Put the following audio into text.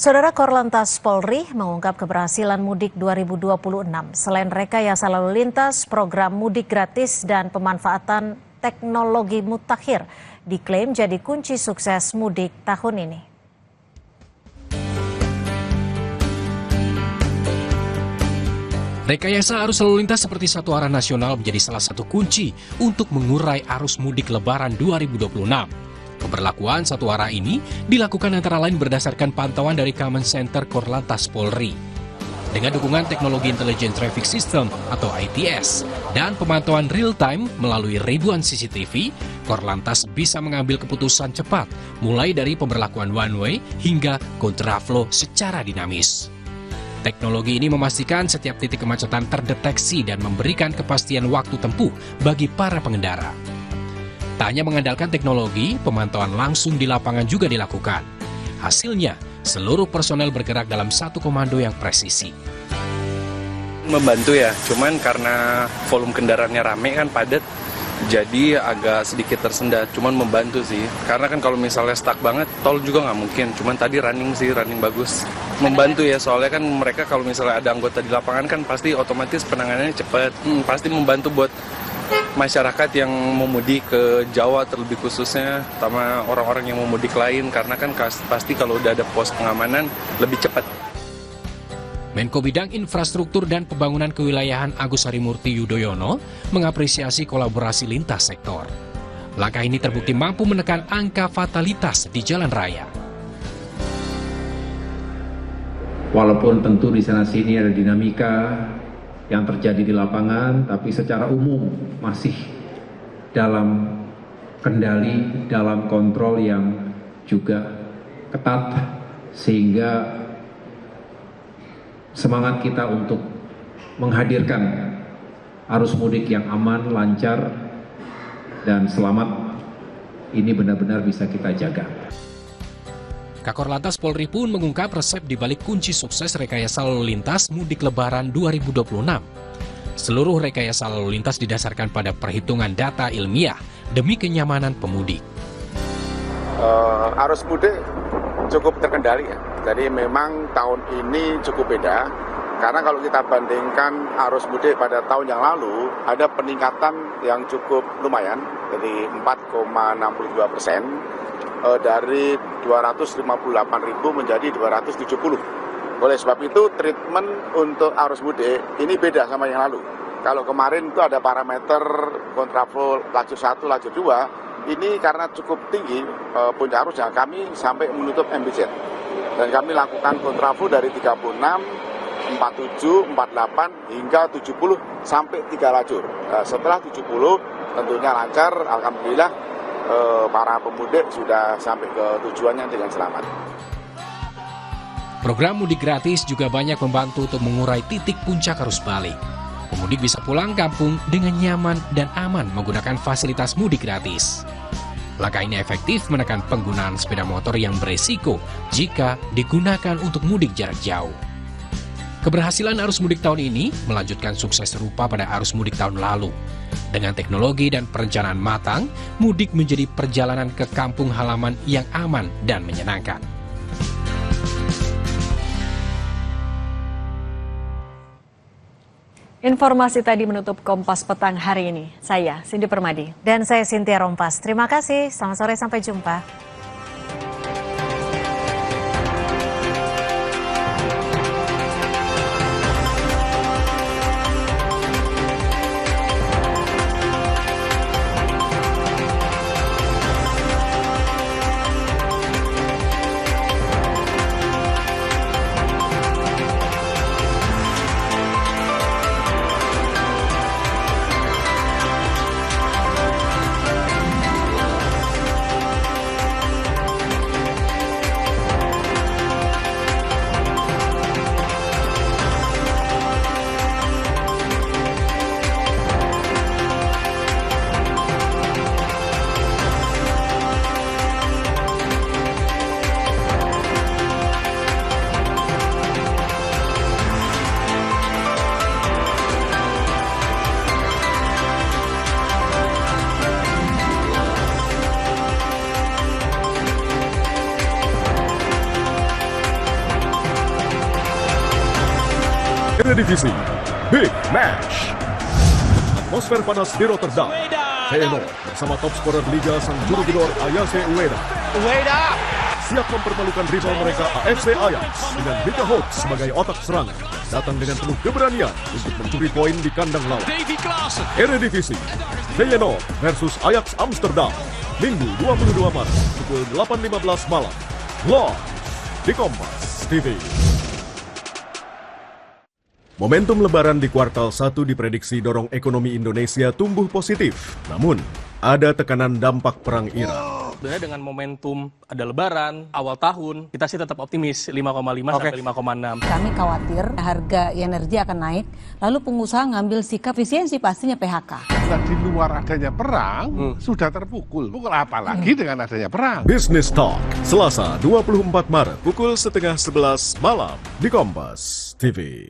Saudara Korlantas Polri mengungkap keberhasilan mudik 2026. Selain rekayasa lalu lintas, program mudik gratis dan pemanfaatan teknologi mutakhir diklaim jadi kunci sukses mudik tahun ini. Rekayasa arus lalu lintas seperti satu arah nasional menjadi salah satu kunci untuk mengurai arus mudik Lebaran 2026. Pemberlakuan satu arah ini dilakukan antara lain berdasarkan pantauan dari Command Center Korlantas Polri. Dengan dukungan teknologi Intelligent Traffic System atau ITS dan pemantauan real-time melalui ribuan CCTV, Korlantas bisa mengambil keputusan cepat mulai dari pemberlakuan one-way hingga kontraflow secara dinamis. Teknologi ini memastikan setiap titik kemacetan terdeteksi dan memberikan kepastian waktu tempuh bagi para pengendara. Tak hanya mengandalkan teknologi, pemantauan langsung di lapangan juga dilakukan. Hasilnya, seluruh personel bergerak dalam satu komando yang presisi. Membantu ya, cuman karena volume kendaraannya rame kan padat, jadi agak sedikit tersendat. Cuman membantu sih, karena kan kalau misalnya stuck banget, tol juga nggak mungkin. Cuman tadi running bagus. Membantu ya, soalnya kan mereka kalau misalnya ada anggota di lapangan kan pasti otomatis penanganannya cepat. Pasti membantu buat masyarakat yang mau mudik ke Jawa terlebih khususnya, sama orang-orang yang mau mudik lain, karena kan pasti kalau udah ada pos pengamanan lebih cepat. Menko Bidang Infrastruktur dan Pembangunan Kewilayahan Agus Harimurti Yudhoyono mengapresiasi kolaborasi lintas sektor. Langkah ini terbukti mampu menekan angka fatalitas di jalan raya. Walaupun tentu di sana-sini ada dinamika yang terjadi di lapangan, tapi secara umum masih dalam kendali, dalam kontrol yang juga ketat, sehingga semangat kita untuk menghadirkan arus mudik yang aman, lancar, dan selamat ini benar-benar bisa kita jaga. Kakor Lantas Polri pun mengungkap resep di balik kunci sukses rekayasa lalu lintas mudik Lebaran 2026. Seluruh rekayasa lalu lintas didasarkan pada perhitungan data ilmiah demi kenyamanan pemudik. Arus mudik cukup terkendali ya. Jadi memang tahun ini cukup beda, karena kalau kita bandingkan arus mudik pada tahun yang lalu, ada peningkatan yang cukup lumayan, jadi 4,62%. Dari 258.000 menjadi 270. Oleh sebab itu, treatment untuk arus mudik ini beda sama yang lalu. Kalau kemarin itu ada parameter kontraflow lajur 1, lajur 2, ini karena cukup tinggi puncak arusnya, kami sampai menutup MBZ. Dan kami lakukan kontraflow dari 36, 47, 48, hingga 70 sampai 3 lajur. Setelah 70, tentunya lancar, alhamdulillah. Para pemudik sudah sampai ke tujuannya dengan selamat. Program mudik gratis juga banyak membantu untuk mengurai titik puncak arus balik. Pemudik bisa pulang kampung dengan nyaman dan aman menggunakan fasilitas mudik gratis. Langkah ini efektif menekan penggunaan sepeda motor yang beresiko jika digunakan untuk mudik jarak jauh. Keberhasilan arus mudik tahun ini melanjutkan sukses serupa pada arus mudik tahun lalu. Dengan teknologi dan perencanaan matang, mudik menjadi perjalanan ke kampung halaman yang aman dan menyenangkan. Informasi tadi menutup Kompas Petang hari ini. Saya Cindy Permadi. Dan saya Cynthia Rompas. Terima kasih. Selamat sore, sampai jumpa. Eredivisie, Big Match. Atmosfer panas di Rotterdam. Feyenoord bersama top scorer Liga sang juru gedor Ayase Ueda siap mempermalukan rival mereka AFC Ajax dengan Mika Holt sebagai otak serangan datang dengan penuh keberanian untuk mencuri poin di kandang lawan. Eredivisie, Feyenoord versus Ajax Amsterdam, Minggu 22 Maret pukul 8.15 malam, live di Kompas TV. Momentum lebaran di kuartal 1 diprediksi dorong ekonomi Indonesia tumbuh positif. Namun, ada tekanan dampak perang Iran. Sebenarnya dengan momentum ada lebaran, awal tahun, kita sih tetap optimis 5,5 sampai 5,6. Kami khawatir harga energi akan naik, lalu pengusaha ngambil sikap efisiensi pastinya PHK. Nah, di luar adanya perang, sudah terpukul. Pukul apalagi dengan adanya perang. Business Talk, Selasa 24 Maret pukul 10:30 malam di Kompas TV.